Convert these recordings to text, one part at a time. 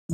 A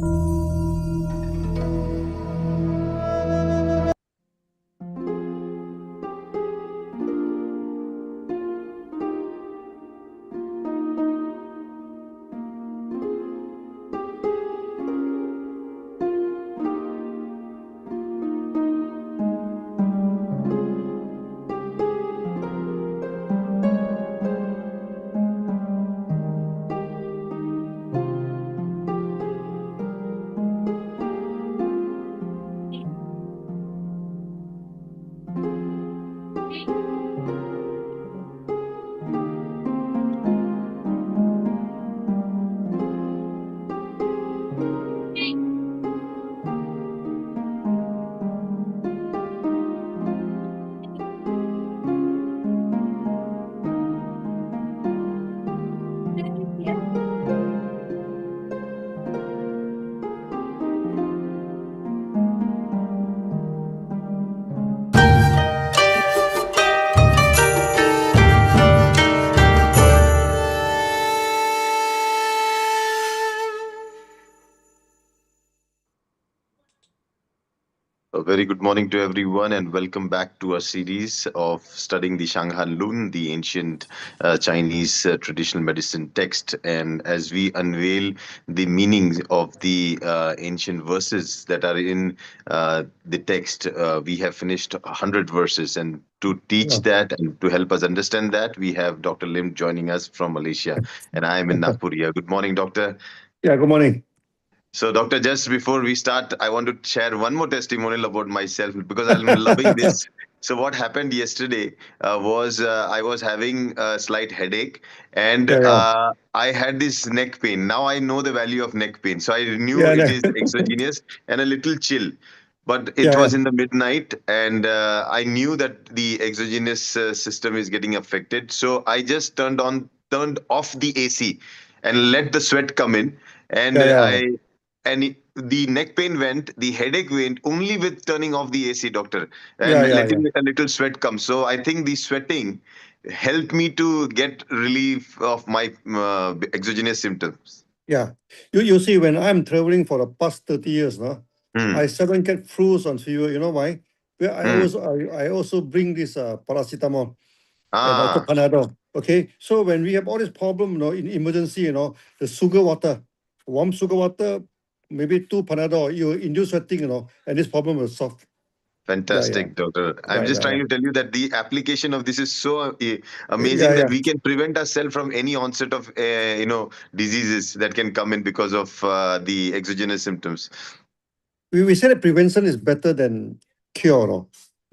very good morning to everyone, and welcome back to our series of studying the Shanghan Lun, the ancient Chinese traditional medicine text. And as we unveil the meanings of the ancient verses that are in the text, we have finished 100 verses. And to teach Yeah. that and to help us understand that, we have Dr. Lim joining us from Malaysia, and I am in Nagpur. Good morning, Doctor. Yeah, good morning. So, Doctor, just before we start, I want to share one more testimonial about myself because I'm loving this. So, what happened yesterday was I was having a slight headache and Yeah, yeah. I had this neck pain. Now I know the value of neck pain. So, I knew Yeah, it yeah, is exogenous and a little chill. But it yeah, was in the midnight, and I knew that the exogenous system is getting affected. So I just turned off the AC, and let the sweat come in. And yeah, yeah, the neck pain went, the headache went only with turning off the AC, doctor, and yeah, yeah, yeah. letting a little sweat come. So I think the sweating helped me to get relief of my exogenous symptoms. Yeah. You see, when I'm traveling for the past 30 years, no, Hmm. I seldom get flus on fever. You know why? Well, Hmm. I also bring this paracetamol and also Ah. Panadol. Okay. So when we have all this problem, in emergency, the sugar water, warm sugar water, maybe 2 Panadol, you induce sweating, and this problem will solve. Yeah, yeah, Fantastic, doctor. I'm yeah, just yeah, trying yeah. to tell you that the application of this is so amazing Yeah, that yeah. we can prevent ourselves from any onset of diseases that can come in because of the exogenous symptoms. We say that prevention is better than cure. No?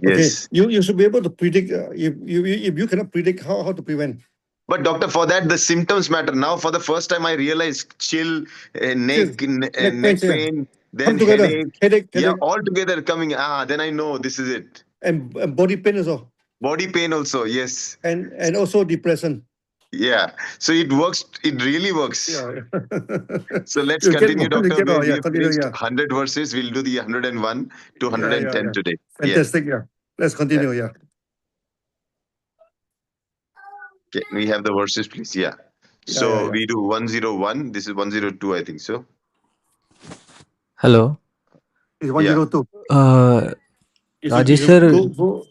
Okay, Yes. you should be able to predict. If you cannot predict how to prevent. But doctor, for that the symptoms matter. Now, for the first time, I realized chill, Still, neck pain, neck pain, come then together. headache. Yeah, Headache, all together coming. Then I know this is it. and body pain also, Body pain also. Yes. and also depression. Yeah. So it works. It really works. Yeah. So let's You get continue, more. You Doctor. get more. We Yeah, have continue. finished Yeah, 100 verses. We'll do the 101 to yeah, yeah, 110 yeah. today. Yeah. Fantastic. Yeah. Let's Yeah. continue. Yeah. Can we have the verses, please? Yeah. Yeah, yeah, So yeah. we do 101. This is 102, I think so. Hello. It's Yeah. 102. Uh, You Rajesh should sir. go.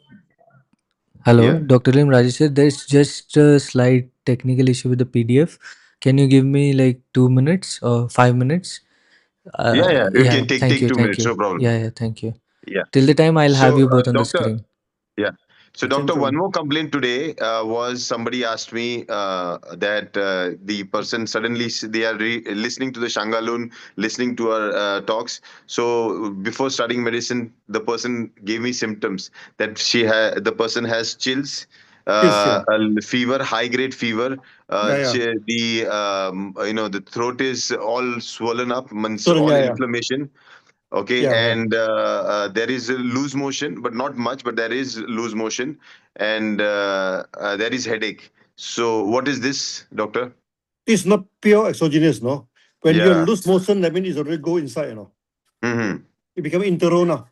Hello, Yeah. Dr. Lim. Rajesh sir. There's just a slight technical issue with the PDF. Can you give me like 2 minutes or 5 minutes? Yeah. Yeah. You Yeah. can take Thank take you. two Thank minutes. you. No problem. Yeah. Yeah. Thank you. Yeah. Till the time, I'll have So, you both on the doctor. screen. Yeah. So, Kitchen doctor, one zone. more complaint today was somebody asked me that the person suddenly they are listening to the Shangalun, listening to our talks. So, before studying medicine, the person gave me symptoms that the person has chills, Yes. Yeah. a fever, high grade fever. Yeah. Yeah. The throat is all swollen up, means So all yeah. Yeah. inflammation. Okay, Yeah. Yeah. and there is a loose motion, but not much, but there is loose motion, and there is headache. So, what is this, doctor? It's not pure exogenous, no. When you Yeah. lose motion, that means it's already go inside, Mm-hmm. It become internal now.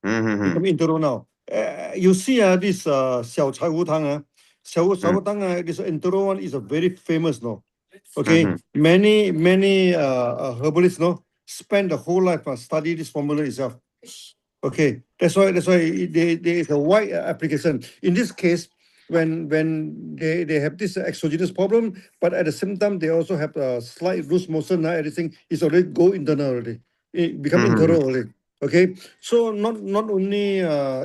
Mm-hmm. Become internal now. You see, this 小柴胡汤, this internal one is a very famous, no. Okay, Mm-hmm. many herbalists, no, spend the whole life study this formula itself. Okay, that's why there is a wide application. In this case, when they have this exogenous problem, but at the same time they also have a slight loose motion. Everything is already go internal already. It become internal already. Okay, so not only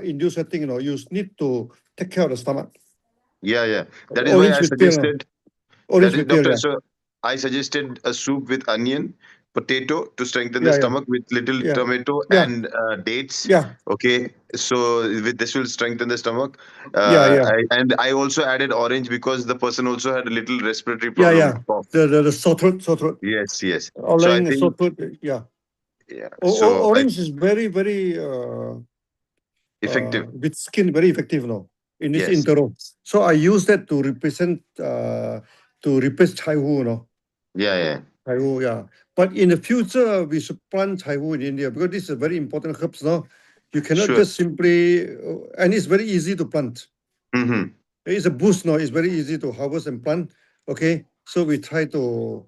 induced sweating, you need to take care of the stomach. Yeah. That is why I suggested. Orange That is, material. doctor. So I suggested a soup with onion, potato to strengthen the stomach, with little tomato and dates. Yeah. Okay, so with this will strengthen the stomach. And I also added orange because the person also had a little respiratory problem. Cough. The sore throat. Yes. So I think, sore throat, yeah. So orange is very effective. with skin, very effective now in this Yes. interval. So I use that to represent to replace chai hu, Yeah. Chai hu, yeah. But in the future, we should plant chai hu in India because this is a very important herbs, You cannot just simply, and it's very easy to plant. It's a bush, It's very easy to harvest and plant. Okay, so we try to.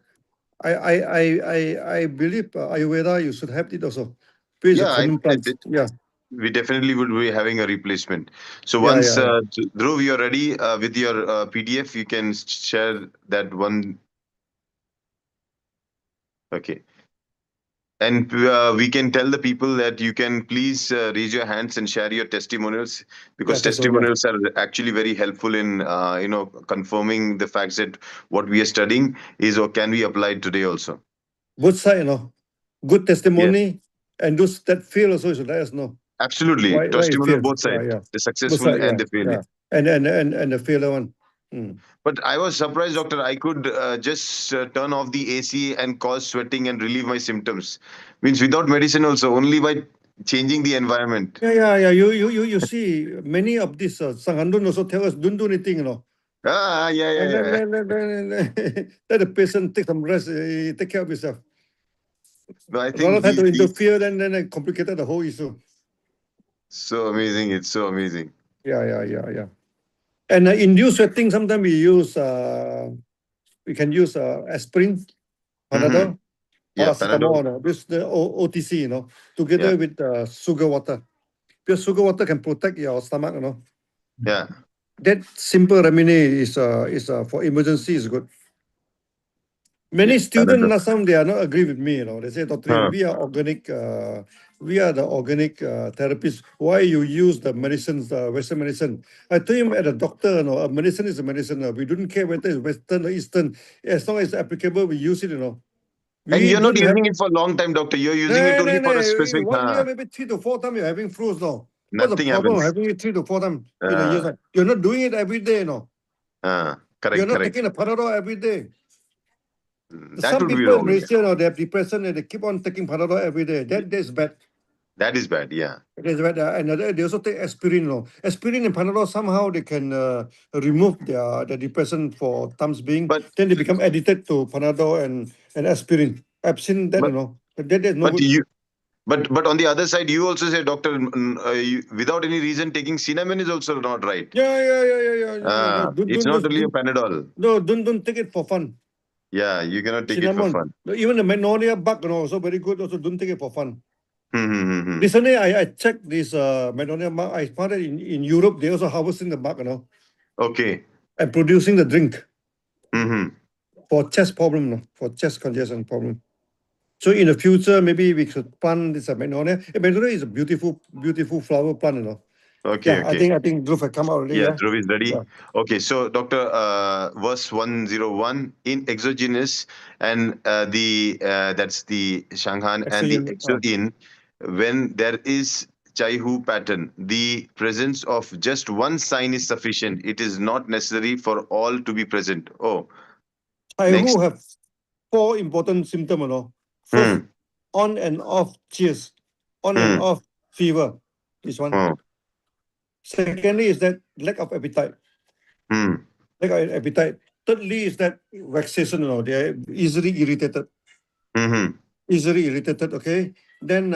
I believe Ayurveda, you should have it also. It's a common plant. Yeah. We definitely would be having a replacement. So once Dhruv, you're ready with your PDF, you can share that one. Okay. And we can tell the people that you can please raise your hands and share your testimonials, because testimonials are actually very helpful in confirming the facts that what we are studying is or can be applied today also. Both side, good testimony, and those that fail also should let us know. Absolutely, testimonial both sides, the successful and the failure, and the failure one. But I was surprised, doctor. I could just turn off the AC and cause sweating and relieve my symptoms. Means without medicine also, only by changing the environment. Yeah. You see, many of these Sanghandun also tell us don't do anything, Yeah. Let the patient take some rest, take care of yourself. No, I think to interfere, then complicated the whole issue. So amazing! It's so amazing. Yeah. And induced sweating, sometimes we use we can use aspirin, Panadol, paracetamol, this the OTC, together with sugar water. Because sugar water can protect your stomach, Yeah. That simple remedy is for emergency is good. Many students last time they are not agree with me, They say, Dr. We are organic. We are the organic therapists. Why you use the medicines, Western medicine? I told him, as a doctor, a medicine is a medicine. We don't care whether it's Western or Eastern. As long as it's applicable, we use it, And you're not using it for a long time, doctor. You're using it only for a specific. 1 year, maybe 3 to 4 times you're having flus, What's the problem having it 3 to 4 times in a year? You're not doing it every day, Correct. You're not taking a Panadol every day. Some people in Malaysia, they have depression and they keep on taking Panadol every day. That's bad. That is bad, yeah. That is bad. And they also take aspirin. Aspirin and Panadol, somehow they can remove their depression for times being. But then they become addicted to Panadol and aspirin. I've seen that, That no good. But on the other side, you also say, doctor, without any reason taking cinnamon is also not right. Yeah. It's not only a Panadol. No, don't take it for fun. Yeah, you cannot take cinnamon. It for fun. Even the magnolia bug, also very good. Also, don't take it for fun. Mm-hmm. Recently, I checked this magnolia bug. I found that in Europe, they also harvesting the bug, Okay. And producing the drink. Mm-hmm. For chest problem, for chest congestion problem. So in the future, maybe we should plant this magnolia. Magnolia is a beautiful flower plant, Okay. I think Dhruv has come out already. Yeah, Dhruv is ready. Yeah. Okay, so doctor, verse 101 in exogenous, and that's the Shanghan and the exogen. When there is Chai Hu pattern, the presence of just one sign is sufficient. It is not necessary for all to be present. Chai Hu have 4 important symptoms, First, on and off chills, on and off fever. This one. Secondly, is that lack of appetite. Lack of appetite. Thirdly, is that vexation. They are easily irritated. Easily irritated. Okay. Then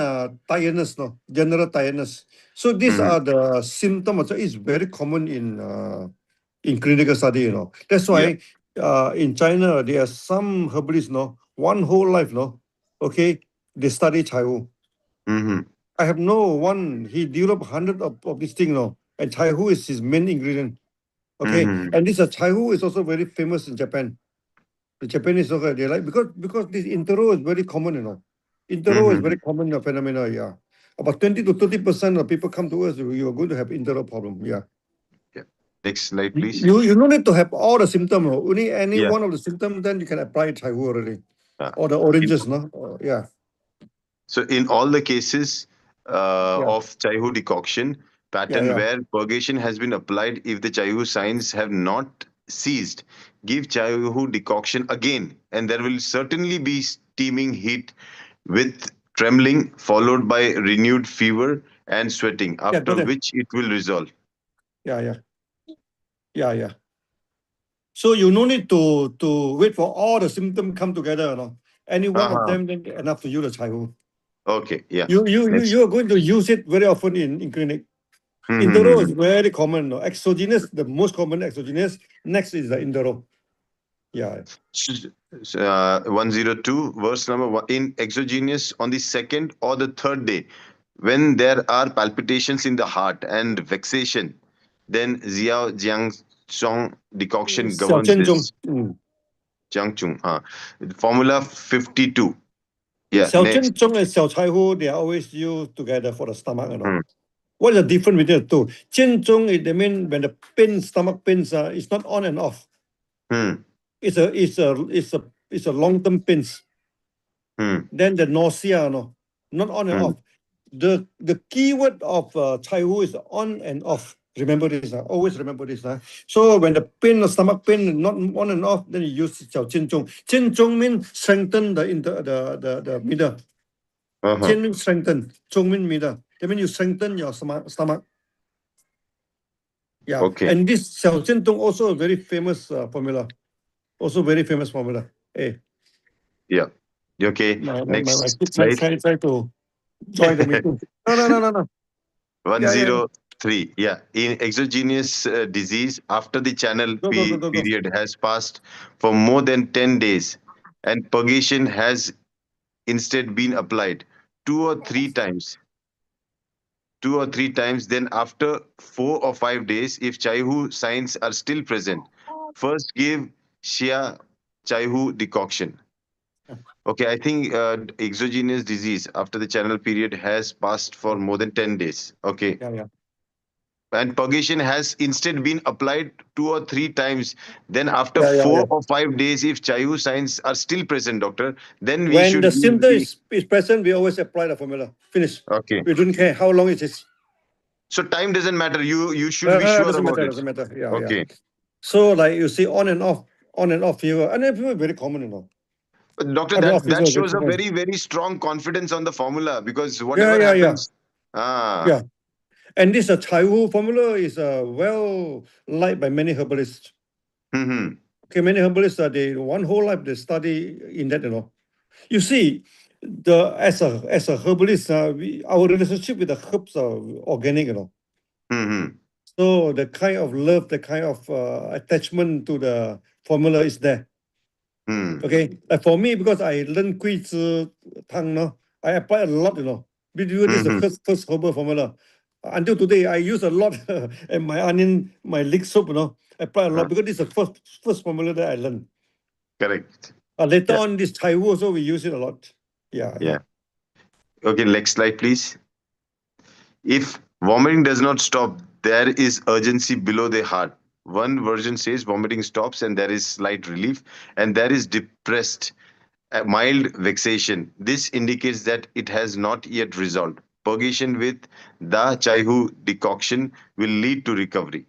tiredness. General tiredness. So these are the symptoms. So it's very common in clinical study. That's why in China there are some herbalists. One whole life. Okay. they study Chai Hu. I have no one, he developed hundreds of these things, and Chai Hu is his main ingredient. Okay, and this Chai Hu is also very famous in Japan. The Japanese also, they like, because this intero is very common, Intero is very common phenomena, yeah. About 20 to 30% of people come to us, you are going to have intero problem, yeah. Next slide, please. You don't need to have all the symptoms. Only any one of the symptoms, then you can apply Chai Hu already. Or the oranges, no? Yeah. So in all the cases of Chai Hu decoction, pattern where purgation has been applied, if the Chai Hu signs have not ceased, give Chai Hu decoction again, and there will certainly be steaming heat with trembling, followed by renewed fever and sweating, after which it will resolve. Yeah. So you no need to wait for all the symptoms come together, Any one of them, then enough to use the Chai Hu. Okay, yeah. You are going to use it very often in clinic. Intero is very common. Exogenous, the most common exogenous. Next is the intero. Yeah. 102, verse number 1. In exogenous, on the second or the third day, when there are palpitations in the heart and vexation, then Xiao Jiangzhong decoction governs this. Jiangzhong. Formula 52. Yeah. Xiao Jianzhong and Xiao Chai Hu, they are always used together for the stomach. What is the difference between the two? Jianzhong, they mean when the pain, stomach pains, it's not on and off. It's a long-term pains. Then the nausea, not on and off. The keyword of Chai Hu is on and off. Remember this, always remember this. So when the pain, the stomach pain, not on and off, then you use Xiao Jianzhong. Jianzhong means strengthen the middle. Jian means strengthen, Zhong means middle. That means you strengthen your stomach. Yeah. Okay. And this Xiao Jianzhong also a very famous formula. Also very famous formula. Hey. Yeah. Okay. Next slide. Try to join the meeting. No. 103. Yeah. In exogenous disease, after the channel period has passed for more than 10 days and purgation has instead been applied 2 or 3 times, then after 4 or 5 days, if Chai Hu signs are still present, first give Xia Chai Hu decoction. Okay, I think exogenous disease after the channel period has passed for more than 10 days. Okay. Yeah. And purgation has instead been applied 2 or 3 times. Then after 4 or 5 days, if Chai Hu signs are still present, doctor, then we should... When the symptom is present, we always apply the formula. Finish. Okay. We don't care how long it is. So time doesn't matter. You should be sure about it. Doesn't matter. Yeah. Okay. So like you see on and off fever, and it's very common, But doctor, that shows a very, very strong confidence on the formula, because whatever happens... Yeah. And this Chai Hu formula is well liked by many herbalists. Okay, many herbalists they one whole life they study in that, You see, as a herbalist, our relationship with the herbs are organic, So the kind of love, the kind of attachment to the formula is there. Okay, for me, because I learned Gui Zhi Tang, I apply a lot, This is the first herbal formula. Until today, I use a lot and my onion, my leek soap, I apply a lot because this is the first formula that I learned. Correct. Later on, this Chai Hu also, we use it a lot. Yeah. Okay, next slide, please. If vomiting does not stop, there is urgency below the heart. One version says vomiting stops and there is slight relief, and there is depressed, mild vexation. This indicates that it has not yet resolved. Purgation with the Chai Hu decoction will lead to recovery.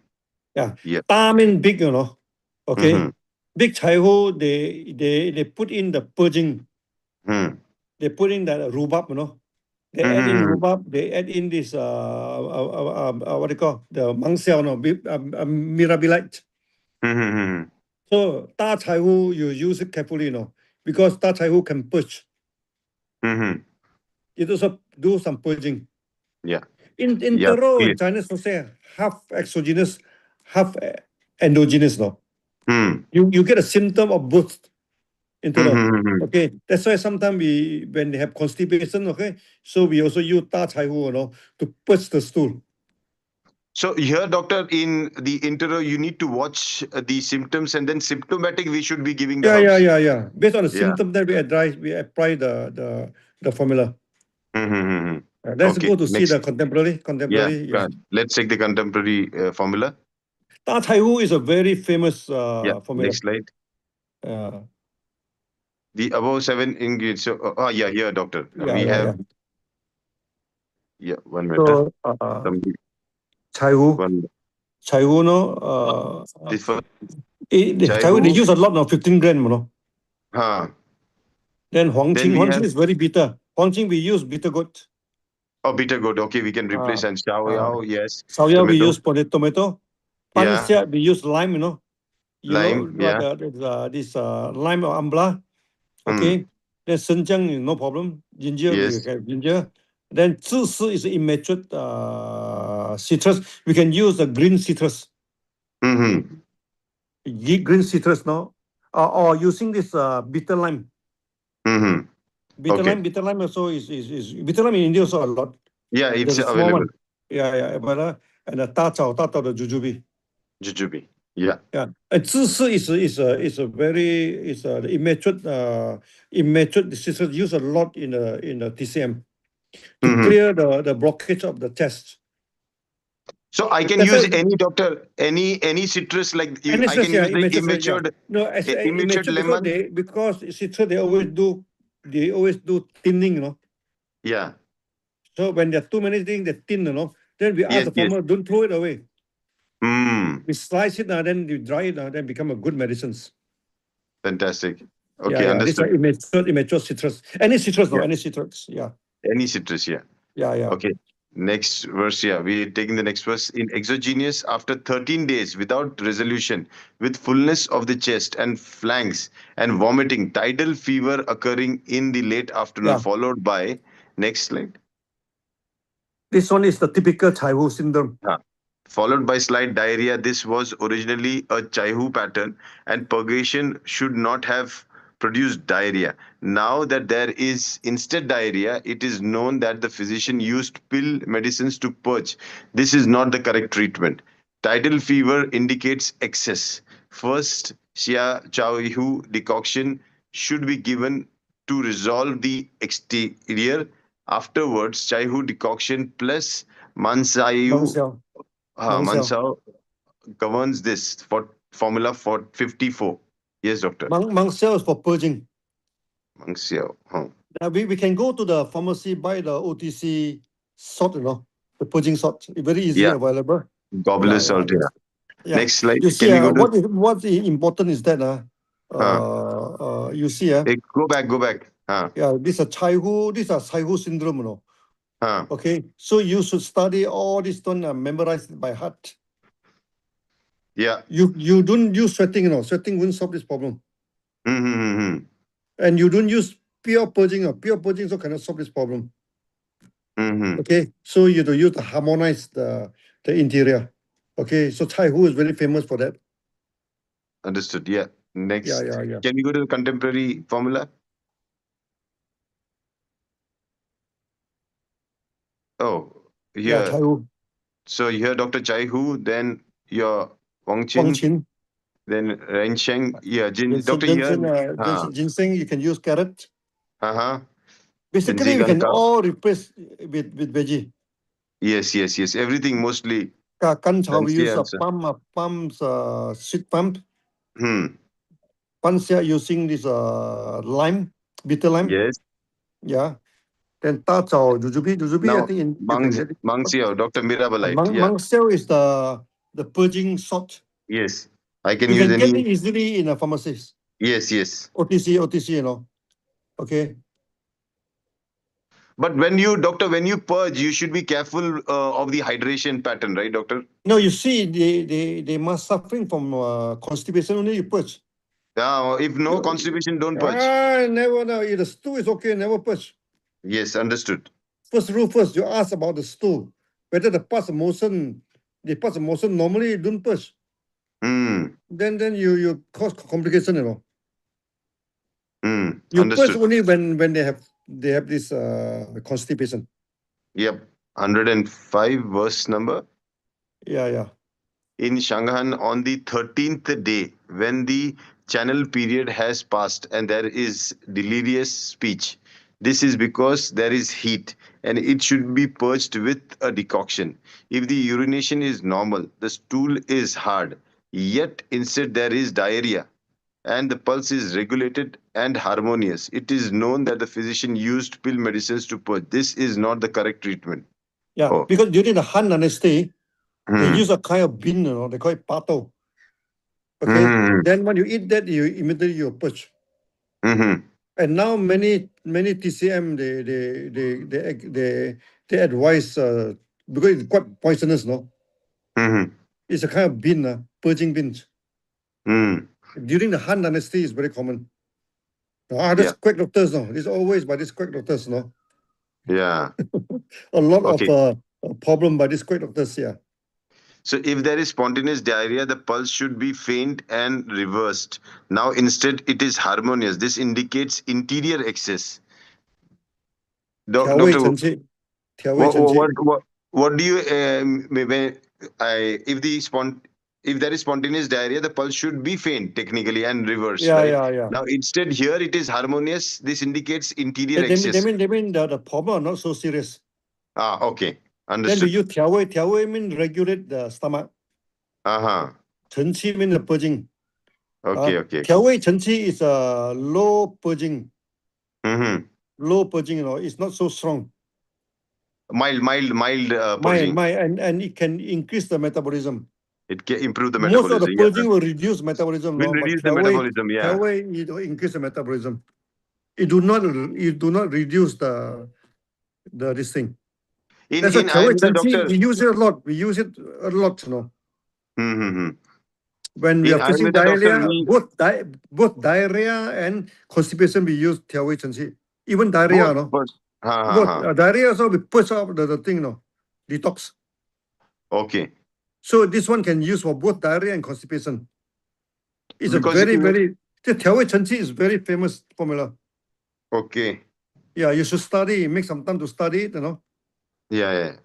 Yeah. Ta means big, Okay. Big Chai Hu, they put in the purging. They put in the rhubarb, They add in rhubarb. They add in this what do you call the Mangxiao, mirabilite. So Da Chai Hu, you use it carefully, because Da Chai Hu can purge. It also do some purging. Yeah. In Taro, in Chinese, we say half exogenous, half endogenous, You get a symptom of both. internal. Mm-hmm. Okay, that's why sometimes when they have constipation, okay, so we also use Da Chai Hu, to purge the stool. So here, doctor, in the intro, you need to watch the symptoms, and then symptomatic, we should be giving the herbs. Yeah. Based on the Yeah. symptom that we apply the formula. Mm-hmm. Let's Okay. go to see Next. the contemporary. Yeah. Yeah. Let's take the contemporary formula. Da Chai Hu is a very famous Yeah. formula. Next slide. Uh, The above 7 ingredients. So, yeah, here, doctor. We have. Yeah, 1 minute. So, Chai Hu, One. Chai Hu, no. This first. Chai Hu, they use a lot of 15 gram, Then Huang Then we Qing have. is very bitter. Huang Qing we use bitter gourd. Oh, bitter gourd. Okay, we can replace and Xiao Yao. Yes. Sao Yao we Tomato. use tomato. Pan Yeah. Xia we use lime, Lime, yeah. This lime or ambla. Okay. Then Senjiang, no problem. Ginger, Yes. we have ginger. Then Zhi Si is immature citrus. We can use the green citrus. Mm-hmm. Green citrus, no? Or using this bitter lime. Mm-hmm. Bitter lime also is bitter lime in India also a lot. Yeah, it's There's a small available. one. Yeah. But and the da zhao the jujube. Jujube. Yeah. Yeah. And Zhi Si is a very immature citrus used a lot in the TCM to clear the blockage of the chest. So I can That's use why- any, doctor, any citrus like you, And I can use the immature, immatured, No, as immature lemon. because citrus they always do thinning, Yeah. So when there are too many things that thin, then we ask Yes, the farmer, don't throw it away. Mm. We slice it now, then you dry it now, then become a good medicines. Fantastic. Okay, This understood. is immature citrus. Any citrus, Yeah. any citrus. Yeah. Any citrus, yeah. Yeah. Okay. Next verse, yeah. We're taking the next verse. In exogenous, after 13 days without resolution, with fullness of the chest and flanks and vomiting, tidal fever occurring in the late afternoon, Yeah. followed by, next slide, This one is the typical Chai Hu syndrome. followed by slight diarrhea. This was originally a Chai Hu pattern, and purgation should not have produced diarrhea. Now that there is instead diarrhea, it is known that the physician used pill medicines to purge. This is not the correct treatment. Tidal fever indicates excess. First, Xia Chao Hu decoction should be given to resolve the exterior. Afterwards, Chai Hu decoction plus Mansayu Mangxiao. Mansao governs this for formula for 54. Yes, doctor. Mangxiao is for purging. Mangxiao. We can go to the pharmacy, buy the OTC salt, the purging salt. It's very easily Yeah. available. Goblet salt. Yeah. Next slide. You see, Can we go to what is important is that you see, go back. this is Chai Hu, this is Chai Hu syndrome, Huh. Okay, so you should study all this, don't memorize it by heart. Yeah. You don't use sweating, sweating won't solve this problem. Mm-hmm. And you don't use pure purging, pure purging so cannot solve this problem. Mm-hmm. Okay, so you have to use to harmonize the interior. Okay, so Chai Hu is very famous for that. Understood. Yeah. Next. Yeah. Can we go to the contemporary formula? Oh, Yeah, here. Chai Hu. So here, Dr. Chai Hu, then your Wang Wang Qin, Qin. then Ren Sheng. Yeah, Doctor Ginseng, here. ginseng, you can use carrot. Uh-huh. Basically, we can Zinzigangkao. all replace with veggie. Yes. Everything mostly. Kanchao, we use a Fancy sweet pump. Hmm. Panxia using this lime, bitter lime. Yes. Yeah. Then Da Zhao, jujube, I Now, think Mangxiao, Dr. Mirabalite. Yeah. Mangxiao is the purging salt. Yes. I can You use can get it any. easily in a pharmacist. Yes. OTC, Okay. But when you purge, you should be careful of the hydration pattern, right, doctor? No, you see, they must suffering from constipation only you purge. If no constipation, don't purge. Never. No. If the stool is okay, never purge. Yes, understood. First, you ask about the stool, whether the pass motion normally you don't purge. Hmm. Then you cause complication, You purge Understood. only when they have this constipation. Yep. 105 verse number. Yeah. In Shanghan, on the 13th day, when the channel period has passed and there is delirious speech, this is because there is heat and it should be purged with a decoction. If the urination is normal, the stool is hard, yet instead there is diarrhea and the pulse is regulated and harmonious, it is known that the physician used pill medicines to purge. This is not the correct treatment. Yeah, Oh. because during the Han Dynasty, they Hmm. use a kind of bean, they call it pato. Okay, Hmm. then when you eat that, you immediately you purge. Hmm. And now many TCM they advise because it's quite poisonous, no? Hmm. It's a kind of bean, purging beans. Hmm. During the Han Dynasty, it's very common. There's Yeah. quack doctors, no? It's always by these quack doctors, no? Yeah. A lot Okay. of problem by these quack doctors, yeah. So if there is spontaneous diarrhea, the pulse should be faint and reversed. Now instead it is harmonious. This indicates interior excess. 调味 Doctor, 臣妾，调味 what 臣妾。 what do you if if there is spontaneous diarrhea, the pulse should be faint technically and reversed, right? Yeah. Now instead here it is harmonious. This indicates interior They excess. mean the problem are not so serious. Okay, Then we understood. use 调味，调味 mean regulate the stomach. Chen 臣妻 mean the purging. Okay. 调味臣妻 is a low purging. Mm-hmm. Low purging, it's not so strong. Mild purging. Mild, and it can increase the metabolism. It can improve the Most of the metabolism. purging will reduce metabolism, Will but reduce the metabolism. Yeah. 调味 it will increase the metabolism. It do not reduce the this thing. That's why In 调味 Ayurveda, 臣妻 doctor. we use it a lot. We use it a lot, Mm-hmm. When we In are facing Ayurveda, doctor, diarrhea, both diarrhea and constipation, we use 调味臣妻. Even diarrhea, both. diarrhea also we push out the thing, detox. Okay. So this one can use for both diarrhea and constipation. It's Because a very the 调味臣妻 is very famous formula. Okay. Yeah, you should study. Make some time to study it, Yeah.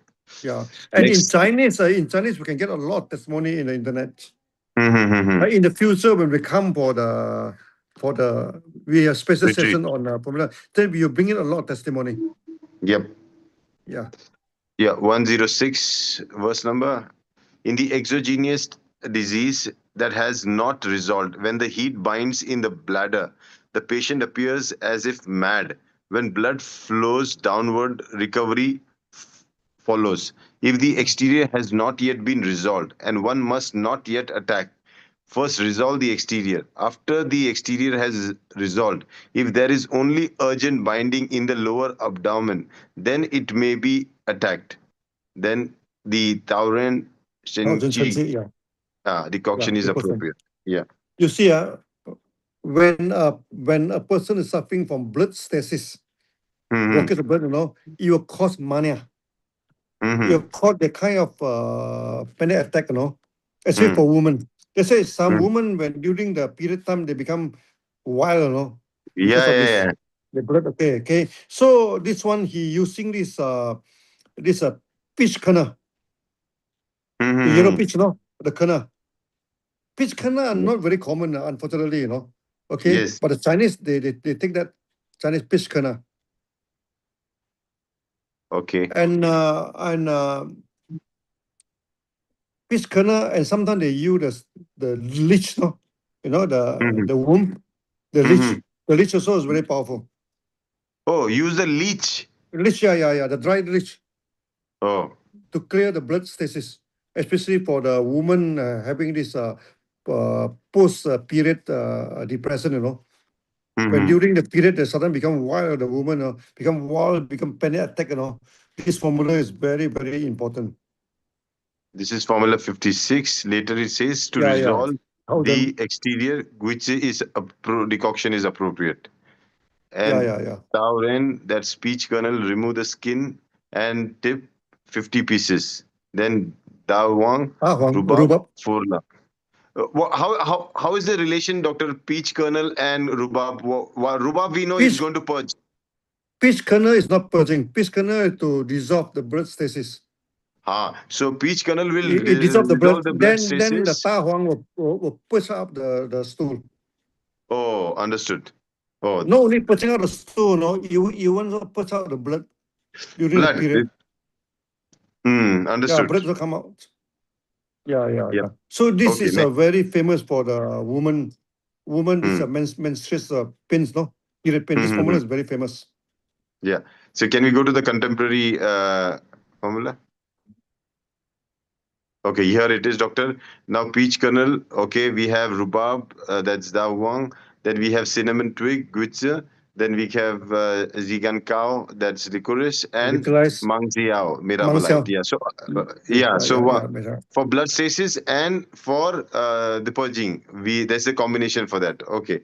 Yeah, and Next. in Chinese, we can get a lot of testimony in the internet. Mm-hmm. In the future, when we come we have special Retreat. session on formula, then we will bring in a lot of testimony. Yep. Yeah. 106 verse number. In the exogenous disease that has not resolved, when the heat binds in the bladder, the patient appears as if mad. When blood flows downward, recovery follows. If the exterior has not yet been resolved, and one must not yet attack, first resolve the exterior. After the exterior has resolved, if there is only urgent binding in the lower abdomen, then it may be attacked. Then the Tauren Shenji decoction is appropriate. Yeah. You see, when a person is suffering from blood stasis, blockage of blood, it will cause mania. It will cause the kind of panic attack, especially for women. They say some women, when during the period time, they become wild, because of this. The blood, okay. So this one, he using this peach kernel, the yellow peach, the kernel. Peach kernel are not very common, unfortunately, Okay, Yes. but the Chinese, they take that Chinese peach kernel. Okay. And peach kernel, and sometimes they use the leech, the womb, the leech. The leech also is very powerful. Oh, use the leech. Leech, yeah, the dried leech. Oh. To clear the blood stasis, especially for the woman having this post-period depression, When during the period, they suddenly become wild, the woman become wild, become panic attack, This formula is very, very important. This is formula 56. Later it says to resolve the exterior, which is decoction is appropriate. And Tauren, that speech kernel, remove the skin and tip 50 pieces. Then Dawang, Rubab, Furla. How is the relation, Doctor? Peach kernel and rhubarb. Rhubarb we know is Peach, going to purge. peach kernel is not purging. Peach kernel is to dissolve the blood stasis. So peach kernel will It dissolves the blood. dissolve the blood Then the stasis. Ta Huang will push up the stool. Oh, understood. Oh, Not only pushing out the stool, no, you want to push out the blood during the blood. period. Yeah, Understood. blood will come out. Yeah. Yeah. So this Okay, is very famous for the woman. This menstruous pains, no? Period pain. This formula is very famous. Yeah. So can we go to the contemporary formula? Okay, here it is, doctor. Now peach kernel. Okay, we have rhubarb. That's Da Huang. Then we have cinnamon twig, guizi. Then we have zigan cow. That's licorice, and Licorice, mang xiao, Mang mirabolite. Xiao. Yeah. So Yeah, for blood stasis and for the purging, there's a combination for that. Okay,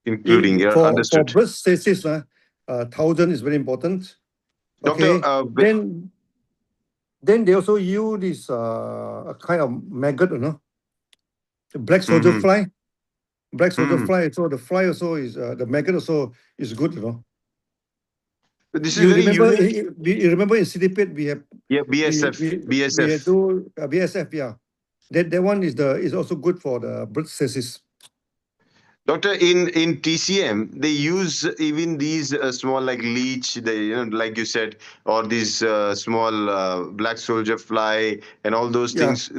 including For understood. blood stasis, 1,000 is very important. Doctor, Okay. Then they also use this a kind of maggot, you know, the black soldier fly. Black soldier fly. So the fly also is the maggot also is good, you know. this is You very remember? unique. You remember in CDPIT we have Yeah, BSF. we do BSF. Yeah, that one is also good for the blood stasis. Doctor, in TCM, they use even these small like leech, like you said, or these small black soldier fly and all those Yeah. things.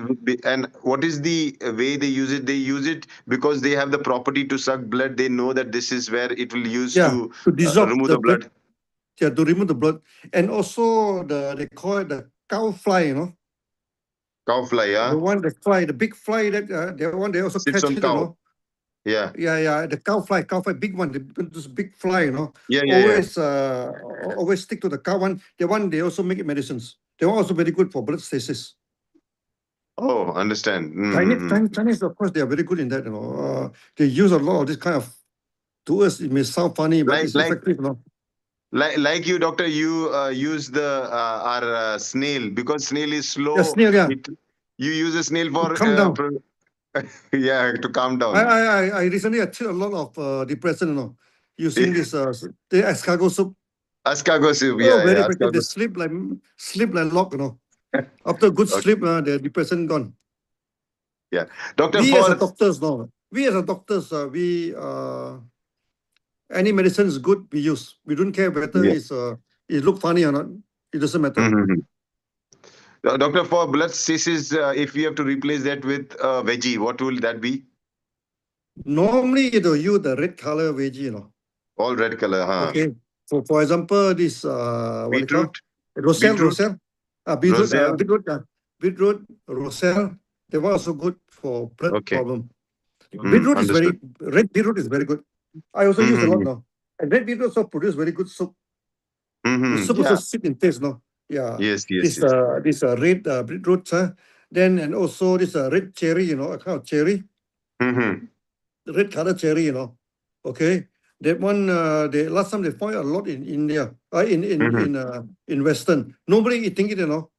And what is the way they use it? They use it because they have the property to suck blood. They know that this is where it will use to dissolve remove the blood. Yeah, to remove the blood, and also they call it the cow fly, you know. Cow fly, yeah. The one, the fly, the big fly that they also Sits catch on it, cow. you know. Yeah. Yeah. The cow fly, big one, this big fly, you know. Yeah. Always stick to the cow one. The one they also make medicines. They are also very good for blood stasis. Oh, understand. Chinese, of course, they are very good in that, you know. They use a lot of this kind of. To us, it may sound funny, but it's effective, you know. Like you, doctor, you use the our snail because snail is slow. The snail, yeah. You use a snail for calm down. To calm down. I recently achieved a lot of depression, you know, using this the escargot soup. Escargot soup, Very effective. They sleep like log, you know. After a good sleep, the depression gone. Yeah, doctor. We as a doctors, we any medicine is good. We use. We don't care whether it look funny or not. It doesn't matter. Doctor, for blood stasis, if we have to replace that with veggie, what will that be? Normally, you use the red color veggie, you know. All red color, huh? Okay. So, for example, this beetroot, Roselle. Beetroot, Roselle. They were also good for blood problem. Beetroot is red beetroot is very good. I also use a lot now. And red beetroot also produce very good soup. The soup also sweet in taste, no? Yeah. Yes. This red beetroot, then and also this red cherry, you know, a kind of cherry. Red color cherry, you know. Okay. That one, last time they find a lot in India, in Western. Nobody eating it, you know,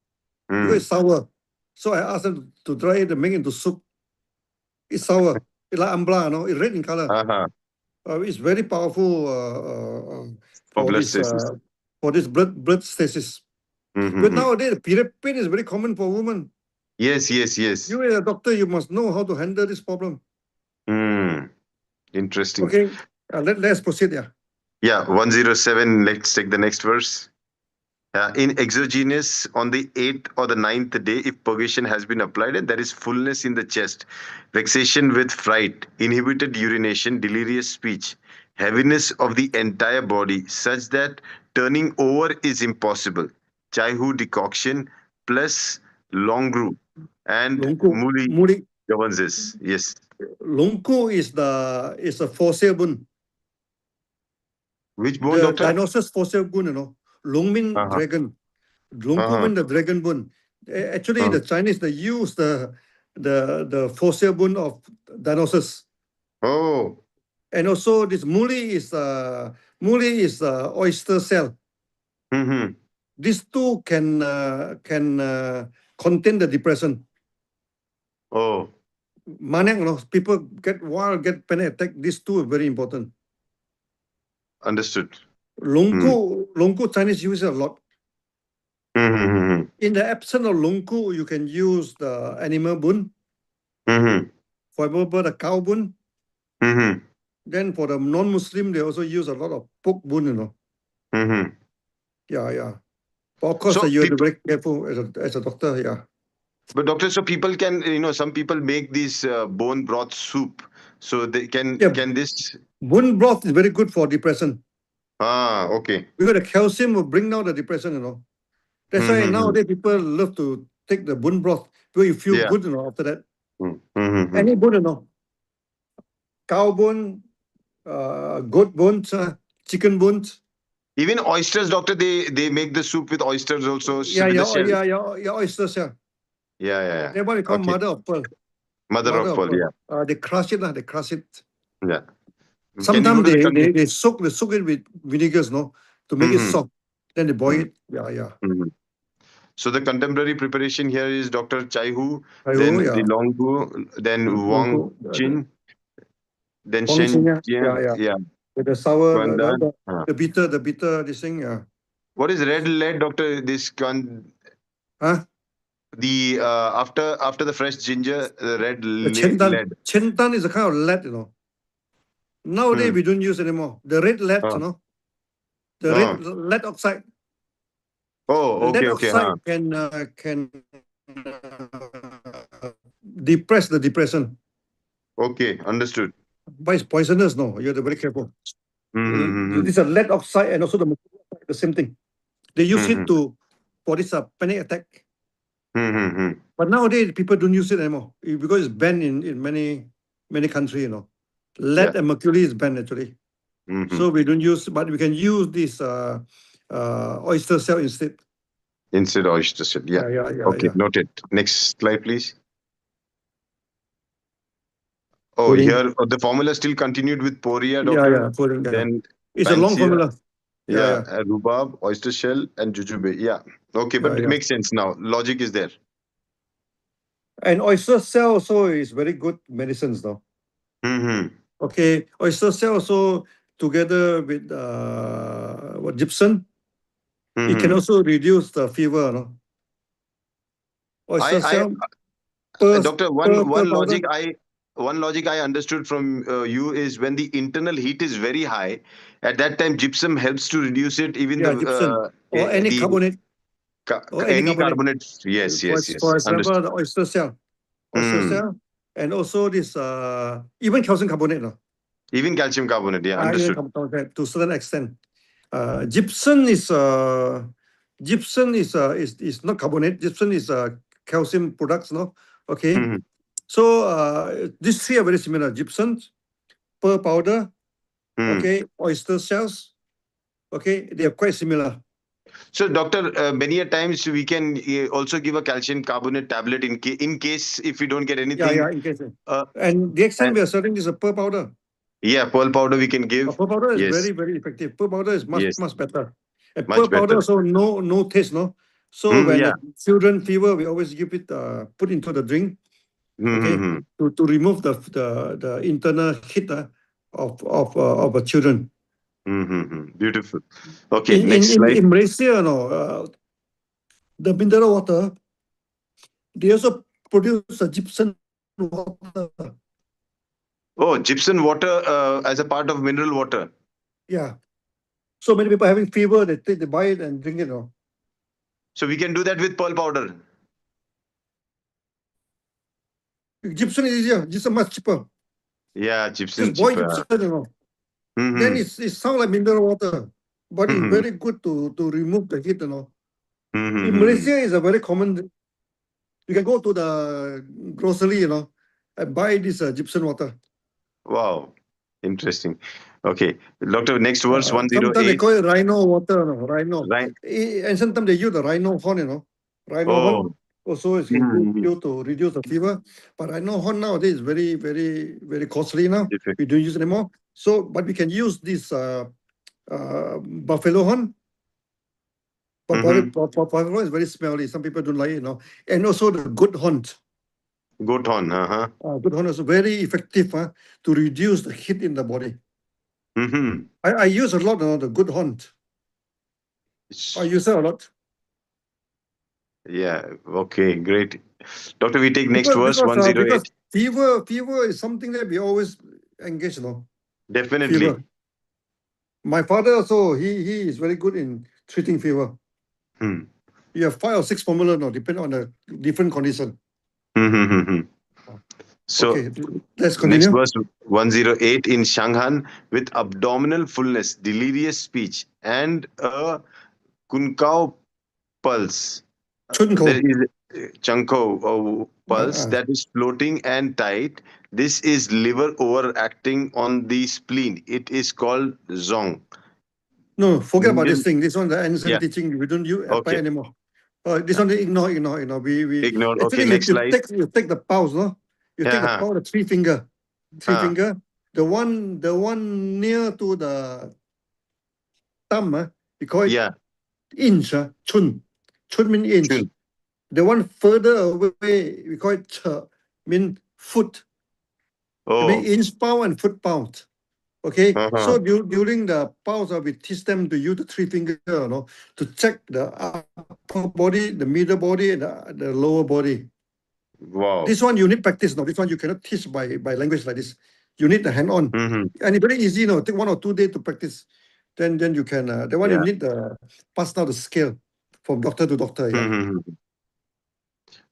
because it's sour. So I asked them to dry it and make it into soup. It's sour. It's like ambla, you know. It's red in color. It's very powerful for this blood stasis. But nowadays, period pain is very common for women. Yes. You as a doctor, you must know how to handle this problem. Interesting. Okay, let's proceed. Yeah, 107. Let's take the next verse. In exogenous, on the 8th or the 9th day, if purgation has been applied and there is fullness in the chest, vexation with fright, inhibited urination, delirious speech, heaviness of the entire body, such that turning over is impossible, Chaihu decoction plus Longru and Muli governs this. Yes. Longku is a fossil bone. Which bone, the doctor? Dinosaurus fossil bone, you know. Long mean dragon. Longku mean the dragon bone. Actually, the Chinese, they use the fossil bone of dinosaurs. Oh. And also this Muli is oyster cell. These two can contain the depression. Oh. Maniac, people get panic attack. These two are very important. Understood. Longku Chinese use it a lot. Mm-hmm. In the absence of longku, you can use the animal bone. Mm-hmm. For example, the cow bone. Mm-hmm. Then for the non-Muslim, they also use a lot of pork bone, Mm-hmm. Yeah. But of course, So you have to be people, very careful as a doctor, yeah. but doctor, so people can, some people make this bone broth soup. So they Yeah. can this? Bone broth is very good for depression. Okay. Because the calcium will bring down the depression, That's why Mm-hmm. nowadays people love to take the bone broth because you feel Yeah. good, after that. Mm-hmm. Any bone, cow bone, goat bones, chicken bones. Even oysters, doctor, they make the soup with oysters also Yeah, with the shell. oysters, yeah. Yeah. That's what we call Okay. mother of pearl. Mother of pearl. Yeah. They crush it, they crush it. Yeah. Can we go Sometimes to the country? they soak it with vinegars, to make it Mm-hmm. soft. Then they boil Mm-hmm. it. Yeah. Mm-hmm. So the contemporary preparation here is Dr. Chai Hu, Aiyo, then the yeah. Longbu, then Wang Longku, Jin, then Wang Xin, Shen yeah. Jian, yeah, With the sour, Guandan. the bitter, this thing, yeah. What is red lead, doctor? Huh? The after the fresh ginger, red The Chentan. lead. Chentan is a kind of lead, Nowadays, we don't use anymore. The red lead, Uh, the red lead oxide. Oh, Lead okay. oxide can depress the depression. Okay, understood. But it's poisonous, no. You have to be very careful. Mm-hmm. This is a lead oxide and also the same thing. They use it for this panic attack. Mm-hmm. But nowadays, people don't use it anymore because it's banned in many countries, Lead and mercury is banned, actually. Mm-hmm. So we don't use, but we can use this oyster shell instead. Instead of oyster shell, yeah. Okay, noted. Next slide, please. Oh, Pudding. here the formula still continued with poria, doctor. Yeah, pudding. Then it's a long pancia, formula. Yeah, rhubarb, oyster shell, and jujube. Yeah. Okay, but it makes sense now. Logic is there. And oyster shell also is very good medicines now. Mm-hmm. Okay, oyster shell also together with gypsum, it can also reduce the fever, no? Oyster shell. Doctor, one logic I understood from you is when the internal heat is very high, at that time gypsum helps to reduce it. Even gypsum or any carbonate. Any carbonate. Yes. For example, the oyster shell, and also this even calcium carbonate, no? Even calcium carbonate, yeah, understood. To a certain extent. Gypsum is not carbonate. Gypsum is calcium products, no? Okay. Mm-hmm. So these three are very similar. Gypsum, pearl powder, okay, oyster shells, okay, they are quite similar. So, doctor, many a times we can also give a calcium carbonate tablet in case if we don't get anything. Yeah, in case. And the extent we are serving is a pearl powder. Yeah, pearl powder we can give. Pearl powder is very, very effective. Pearl powder is much better. And much pearl powder better. also no taste, no? So when the children fever, we always give it, put into the drink, okay, to remove the internal heat of the children. Beautiful. Okay, next slide. In Malaysia, the mineral water, they also produce a gypsum water. Oh, gypsum water as a part of mineral water. Yeah. So many people having fever, they buy it and drink it. So we can do that with pearl powder. Gypsum is easier. Gypsum much cheaper. Yeah, gypsum just boil cheaper. Gypsum, Then it sounds like mineral water, but it's very good to remove the heat, In Malaysia, it's a very common. You can go to the grocery, and buy this gypsum water. Wow, interesting. Okay, doctor, next verse 108. Sometimes they call it rhino water, rhino. And sometimes they use the rhino horn, Rhino horn also is used to reduce the fever. But rhino horn nowadays is very, very, very costly now. We don't use it anymore. So, but we can use this buffalo horn. But buffalo horn is very smelly. Some people don't like it, And also the goat horn. Goat horn. Goat horn is very effective to reduce the heat in the body. Mm-hmm. I use a lot of the goat horn. I use it a lot. Yeah. Okay. Great. Doctor, we take next verse Because 108. fever is something that we always engage, Definitely. Fever. My father also, he is very good in treating fever. Hmm. You have 5 or 6 formula now, depending on the different condition. So Okay, let's next continue. verse 108 in Shanghan, with abdominal fullness, delirious speech, and a Kunkao pulse. Chunko. There is a Chanko pulse Uh, that is floating and tight. This is liver overacting on the spleen. It is called Zong. No, forget about this Medium- thing. This one, the Anderson Yeah. teaching, we don't use apply Okay. anymore. This one, ignore. We Ignore. actually Okay, next slide. you take the pulse, no? You take the Yeah. pulse, the three finger, Ah. the one near to the thumb, we call it Yeah. inch, chun. Chun mean inch. Chun. The one further away, we call it cha, mean foot. I mean Oh. inch pound and foot pound. Okay, Uh-huh. so during the pulse, we teach them to use the three finger, to check the upper body, the middle body, and the lower body. Wow. This one you need practice. No, this one you cannot teach by language like this. You need the hand on, Mm-hmm. and it's very easy. Take 1 or 2 days to practice. Then you can. The one you Yeah. need the pass down the scale from doctor to doctor. Yeah. Mm-hmm.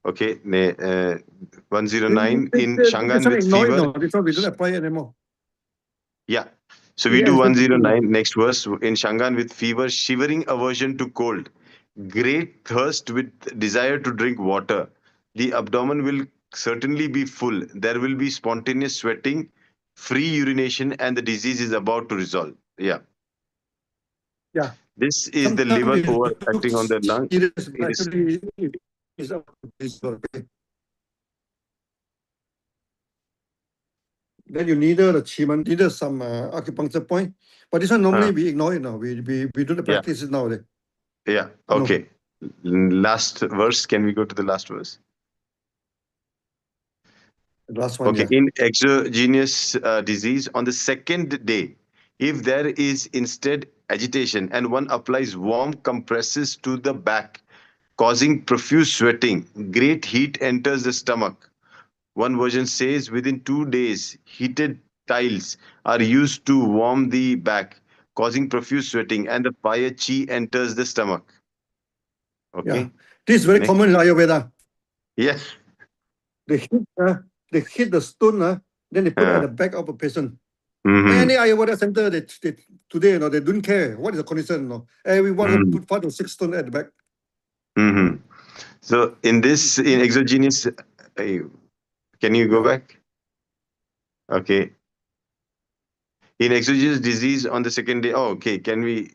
Okay. 109 in Shangan with Ignore it, fever. no. This one we don't apply it anymore. Yeah. So we Yeah, do it's good. 109 next verse in Shangan with fever, shivering aversion to cold, great thirst with desire to drink water. The abdomen will certainly be full. There will be spontaneous sweating, free urination, and the disease is about to resolve. Yeah. Yeah. This is the liver overacting on the lung. Serious, It is- actually, it's up to this, okay. Then you needed a Chiman, needed some acupuncture point. But this one normally we ignore it now. We do the Yeah. practice nowadays. Yeah. No. Okay. Last verse. Can we go to the last verse? The last one, Okay, yeah. in exogenous disease, on the second day, if there is instead agitation and one applies warm compresses to the back, causing profuse sweating, great heat enters the stomach. One version says within 2 days, heated tiles are used to warm the back, causing profuse sweating, and the fire chi enters the stomach. Okay. Yeah. This is very Next. common in Ayurveda. Yeah. They hit the stone, then they put it at the back of a patient. Any Ayurveda center, they today, they don't care what is the condition. Everyone put 5 or 6 stone at the back. So in exogenous, can you go back? Okay. In exogenous disease on the second day. Oh, okay. Can we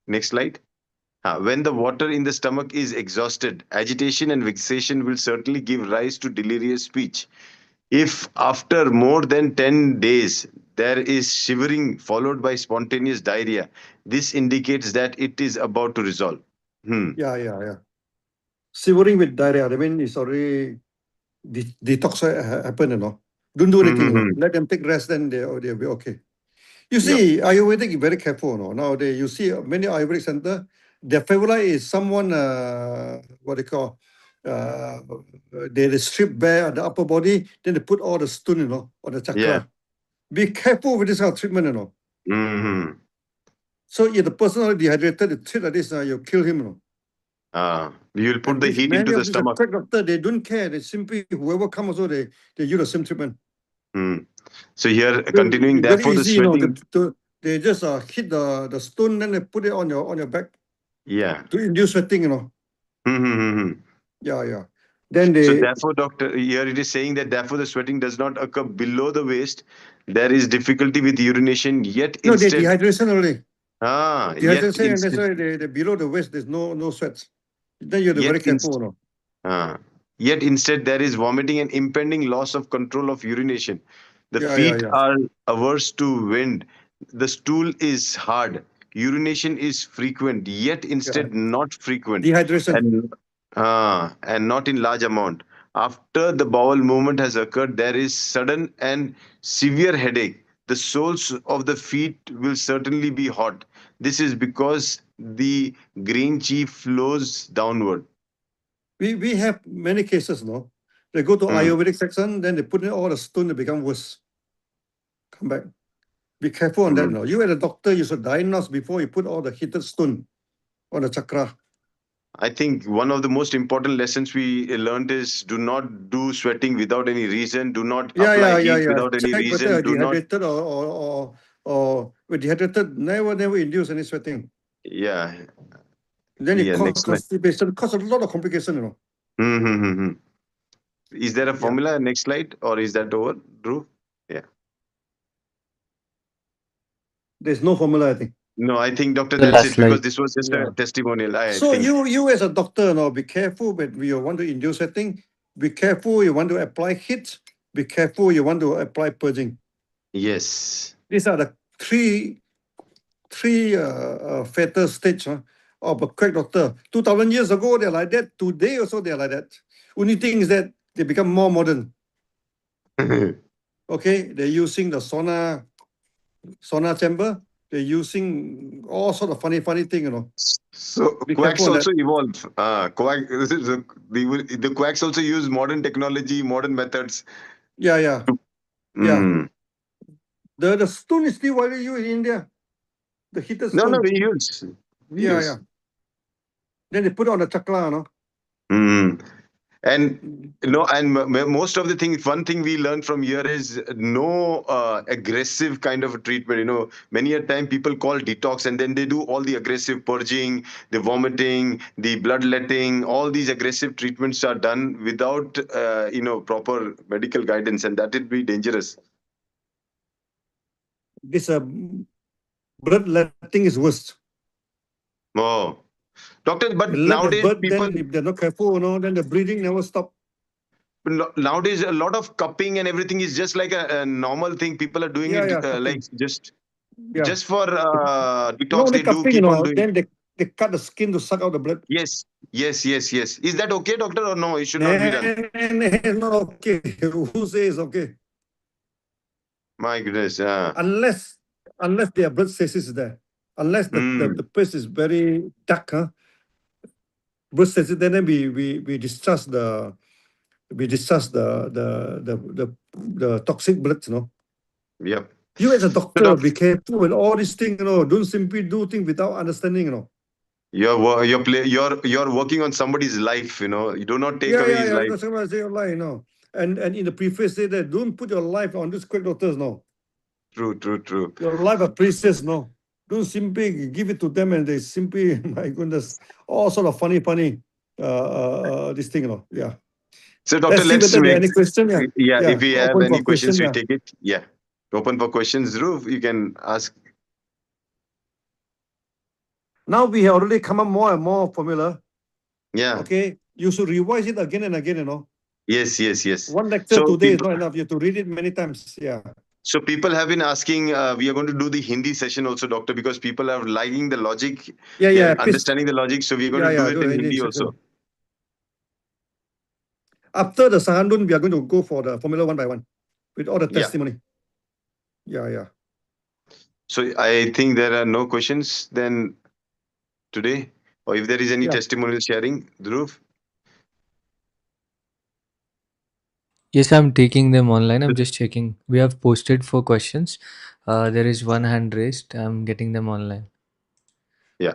next slide? When the water in the stomach is exhausted, agitation and vexation will certainly give rise to delirious speech. If after more than 10 days there is shivering followed by spontaneous diarrhea, this indicates that it is about to resolve. Yeah. Shivering with diarrhea, I mean, it's already detox happen, Don't do anything, Let them take rest, then they'll be okay. You see, Ayurvedic is very careful, Nowadays, you see many Ayurvedic center, their favorite is someone, what they call, they strip bare the upper body, then they put all the stone, on the chakra. Yeah. Be careful with this kind of treatment, So if the person already dehydrated, the treat like this, you kill him, You will put And the heat into the stomach. Many doctor, they don't care. They simply, whoever comes also, they use the same treatment. So here, continuing, Very therefore, easy, the sweating. they just hit the stone, then they put it on your back. Yeah. To induce sweating, Yeah. Then So they. therefore, doctor, here it is saying that therefore the sweating does not occur below the waist. There is difficulty with urination, yet No, they instead. dehydration only. Yet Dehydration, and that's instead. why they below the waist, there's no sweats. Then you have to be Yet very careful, Yet instead there is vomiting and impending loss of control of urination. The feet are averse to wind. The stool is hard. Urination is frequent, yet instead not frequent. Dehydration. And not in large amount. After the bowel movement has occurred, there is sudden and severe headache. The soles of the feet will certainly be hot. This is because the green chi flows downward. We have many cases, no? They go to Ayurvedic section, then they put in all the stone, they become worse. Come back. Be careful on that, no? You as a doctor, you should diagnose before you put all the heated stone on the chakra. I think one of the most important lessons we learned is do not do sweating without any reason. Do not apply heat without any Check reason. whether Do not. dehydrated or with dehydrated, never induce any sweating. Yeah. Then it Yeah, cause next slide. constipation, cause a lot of complication, you know. Mm-hmm. Is there a Yeah. formula? Next slide, or is that over, Dhruv? Yeah. There's no formula, I think. No, I think, Doctor, The that's last it, because slide. this was just Yeah. a testimonial. I So think. you as a doctor, no, be careful when you want to induce sweating. Be careful you want to apply heat. Be careful you want to apply purging. Yes. These are the three fatal stage of a quack doctor. 2,000 years ago, they're like that. Today also, they're like that. Only thing is that they become more modern. Okay, they're using the sauna chamber. They're using all sort of funny thing, you know. So Be quacks careful on also evolve. The quacks also use modern technology, modern methods. Yeah. Mm. The stone is still widely used in India. The heated stone. No, we use. Yeah. Then they put it on the chakra, you know. Mm. And most of the things, one thing we learned from here is no aggressive kind of a treatment. Many a time people call detox and then they do all the aggressive purging, the vomiting, the bloodletting. All these aggressive treatments are done without proper medical guidance, and that would be dangerous. This bloodletting is worst. Oh, doctor, but You let the nowadays blood, people. then if they're not careful, then the breathing never stop. Nowadays a lot of cupping and everything is just like a normal thing. People are doing it like just for detox. They do keep on doing. Then they cut the skin to suck out the blood. Yes. Is that okay, doctor, or no? It should not be done. Not okay. Who says okay? My goodness. Unless their blood stasis is there. Unless the place is very dark, blood stasis, then we discharge the toxic blood, you know. Yep. You as a doctor, be careful with all these things, Don't simply do things without understanding, You're working on somebody's life, You do not take away his life. Somebody say your life, And in the preface say that don't put your life on these quick doctors, no. True. Your life are precious, no. Don't simply give it to them and they simply, my goodness, all sort of funny, this thing, Yeah. So, doctor, let's see whether there are any questions. If we have any questions, we take it. Yeah. Open for questions, Dhruv. You can ask. Now we have already come up more and more formula. Yeah. Okay. You should revise it again and again, Yes. One lecture today is not enough. You have to read it many times. Yeah. So people have been asking, we are going to do the Hindi session also, doctor, because people are liking the logic. Yeah. Understanding the logic. So we're going to do it in Hindi also. After the Sahandun, we are going to go for the formula one by one with all the testimony. Yeah. So I think there are no questions then today, or if there is any testimonial sharing, Dhruv. Yes, I'm taking them online. I'm just checking. We have posted for questions. There is one hand raised. I'm getting them online. Yeah.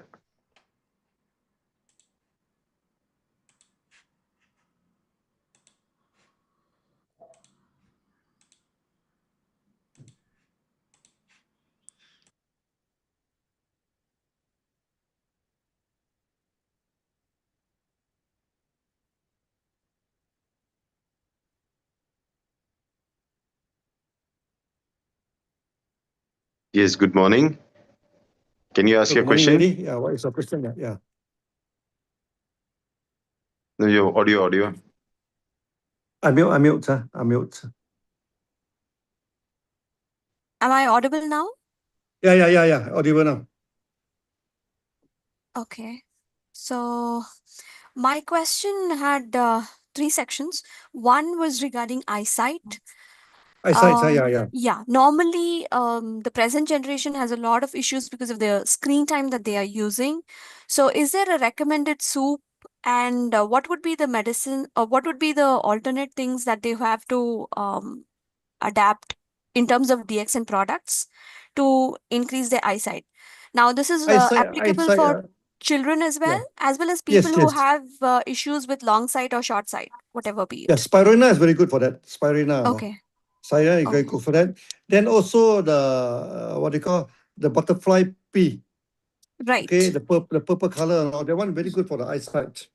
Yes, good morning. Can you ask your question? Lady. Yeah, what is your question? Yeah. No, your audio. Unmute, sir. Unmute. Am I audible now? Yeah. Audible now. Okay. So my question had three sections. One was regarding eyesight. Eyesight, yeah. Yeah, normally the present generation has a lot of issues because of the screen time that they are using. So, is there a recommended soup? And what would be the medicine, or what would be the alternate things that they have to adapt in terms of DXN products to increase their eyesight? Now, this is applicable Eyesight, for children as yeah. well as people Yes, who yes. have issues with long sight or short sight, whatever be Yeah, it. Spirulina is very good for that. Spirulina, no? Okay. Spirulina is very Okay. good for that. Then also the, what do you call, the butterfly pea. Right. Okay, the purple color, that one very good for the eyesight.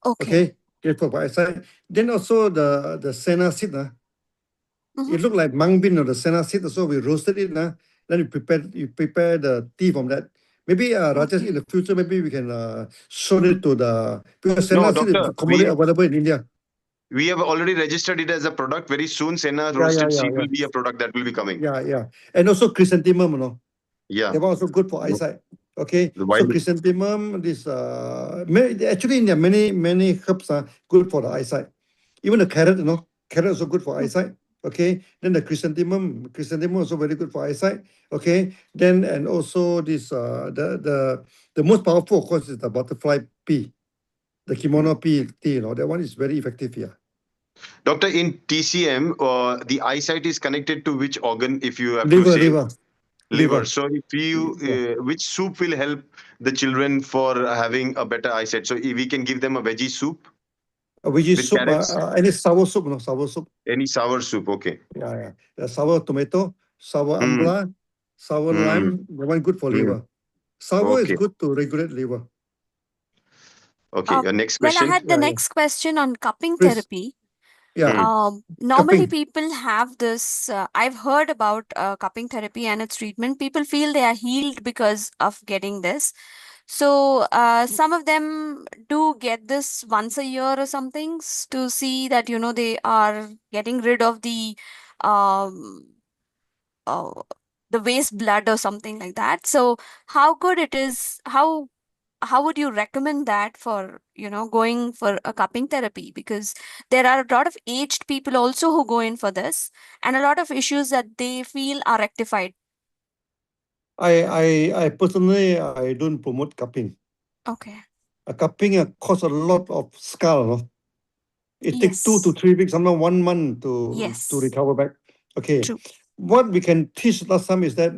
Okay. Okay, good for eyesight. Then also the senna seed, Mhm. it look like mung bean or the senna seed. So we roasted it, then you prepare the tea from that. Maybe Rajesh, in the future, maybe we can show it to the, because senna seed is doctor, commonly available in India. we have already registered it as a product. Very soon, Senna Yeah, roasted seed yeah. will be a product that will be coming. Yeah. And also chrysanthemum, Yeah. That one also good for eyesight. Okay. The So wild- chrysanthemum, this actually in there many herbs are good for the eyesight. Even the carrot, carrot also good for eyesight. Okay. Then the chrysanthemum also very good for eyesight. Okay. Then and also this the most powerful, of course, is the butterfly pea, the kimono pea tea. That one is very effective here. Doctor, in TCM, the eyesight is connected to which organ? If you have to Liver, say liver. liver. So, if you Yeah. which soup will help the children for having a better eyesight? So, if we can give them a veggie soup Which is with soup, carrots, any sour soup, sour soup. any sour soup. Okay. Yeah. The sour tomato, sour Mm, ambla, sour mm, lime, the one good for mm. liver. Sour is Okay. good to regulate liver. Okay. Next Well, I question. had the Yeah. next question on cupping Please. therapy. Yeah. Normally Cupping. people have this. I've heard about cupping therapy and its treatment. People feel they are healed because of getting this. So some of them do get this once a year or something to see that they are getting rid of um, uh, the waste blood or something like that. So how good it is? How would you recommend that for going for a cupping therapy, because there are a lot of aged people also who go in for this, and a lot of issues that they feel are rectified. I personally I don't promote cupping. Okay. Cupping costs a lot of skull. No? It takes 2 to Yes. 3 weeks, sometimes 1 month to Yes. recover back. Okay. True. What we can teach last time is that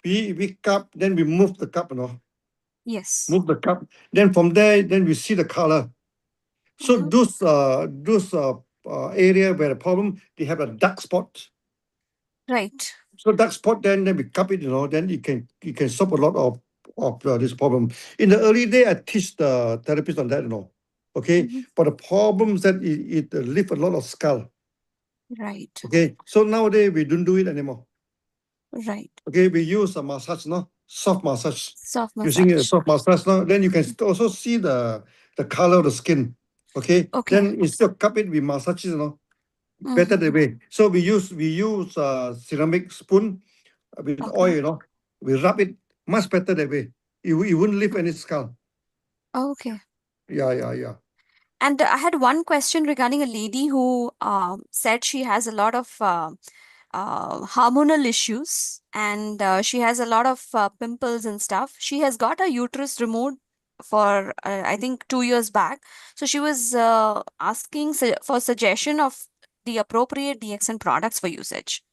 we cup, then we move the cup, Yes. move the cup. Then from there, then we see the color. So those area where the problem, they have a dark spot. Right. So dark spot, then we cup it, then you can solve a lot of this problem. In the early day, I teach the therapists on that, Okay, Mhm. but the problems that it leave a lot of skull. Right. Okay, so nowadays we don't do it anymore. Right. Okay, we use a massage, soft massage. Soft Using a massage. soft massage, then you can also see the color of the skin. Okay, Okay. then instead of cup it, we massage it, better the way. So we use ceramic spoon with Okay. oil, we rub it much better that way. You wouldn't leave any skull. Okay. Yeah. And I had one question regarding a lady who said she has a lot of hormonal issues, and she has a lot of pimples and stuff. She has got her uterus removed for I think 2 years back. So she was asking for suggestion of the appropriate DXN products for usage.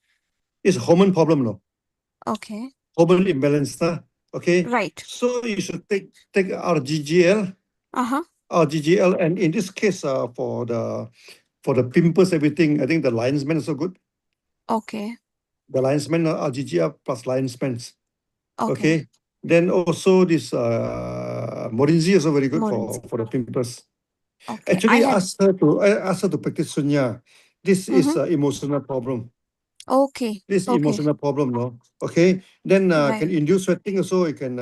It's a hormone problem, Okay. hormone imbalance, okay. Right. So you should take RGGL, Uh-huh. and in this case, for the pimples, everything, I think the Lion's Mane is so good. Okay. The Lion's Mane, RGGL plus Lion's Mane. Okay. Okay. Then also this Morinzi is also very good Morinzi. for the pimples. Okay. Actually, I asked her to practice Sunya. This is Mhm. an emotional problem. Okay. This Okay. emotional problem, Okay. Then Right. can induce sweating also. It can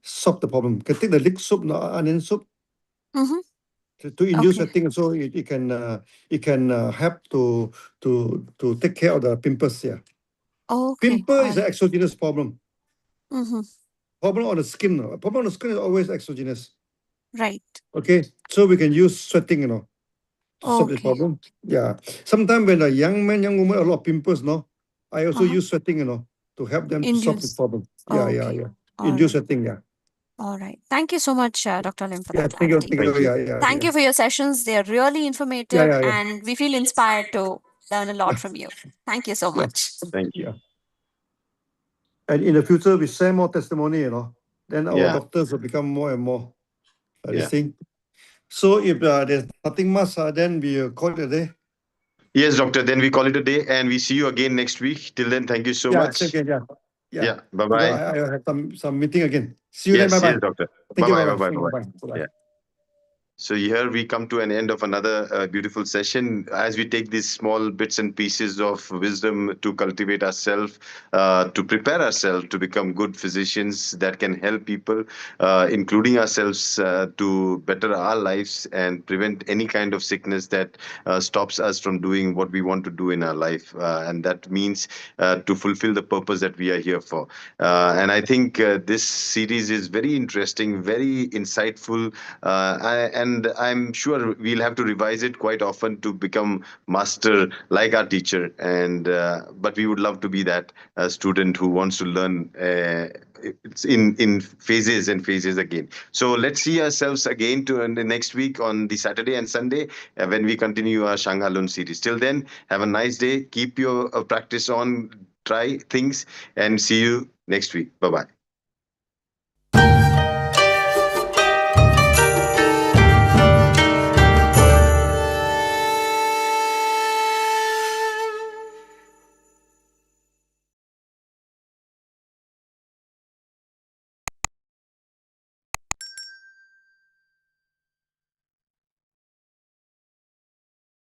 solve the problem. Can take the leek soup, onion soup, Mm-hmm. to induce Okay. sweating. So it can help to take care of the pimples. Yeah. Okay. Pimple All is an right. exogenous problem. Mm-hmm. Problem on the skin. Problem on the skin is always exogenous. Right. Okay, so we can use sweating, to solve the Okay. problem. Yeah. Sometimes when a young man, young woman, a lot of pimples, I also Uh-huh. use sweating, to help them to solve the Induce. problem. Yeah, Okay. yeah. All Induce right. sweating, yeah. All right. Thank you so much, Dr. Lim, for Yeah, that thank you, clarity. Thank you. yeah. Thank you for your sessions. They are really Yeah, informative yeah, yeah. and we feel inspired to learn a lot Yeah. from you. Thank you so Yeah. much. Thank you. Yeah. And in the future, we share more testimony, then our Yeah. doctors will become more and more Yeah. this thing. So if there's nothing much, then we call it a day. Yes, doctor. Then we call it a day and we see you again next week. Till then, thank you so Yeah, much. same again, yeah. Yeah. Yeah. Bye Because bye. I have some meeting again. See you Yes, then. Bye yes, bye. doctor. Thank you. Bye Bye bye. bye. Bye bye. Bye. Yeah. So here we come to an end of another beautiful session as we take these small bits and pieces of wisdom to cultivate ourselves, to prepare ourselves to become good physicians that can help people, including ourselves, to better our lives and prevent any kind of sickness that stops us from doing what we want to do in our life. And that means to fulfill the purpose that we are here for. And I think this series is very interesting, very insightful, and I'm sure we'll have to revise it quite often to become master like our teacher. And but we would love to be that student who wants to learn. It's in phases and phases again. So let's see ourselves again to the next week on the Saturday and Sunday when we continue our Shanghai Lun series. Till then, have a nice day. Keep your practice on. Try things and see you next week. Bye bye.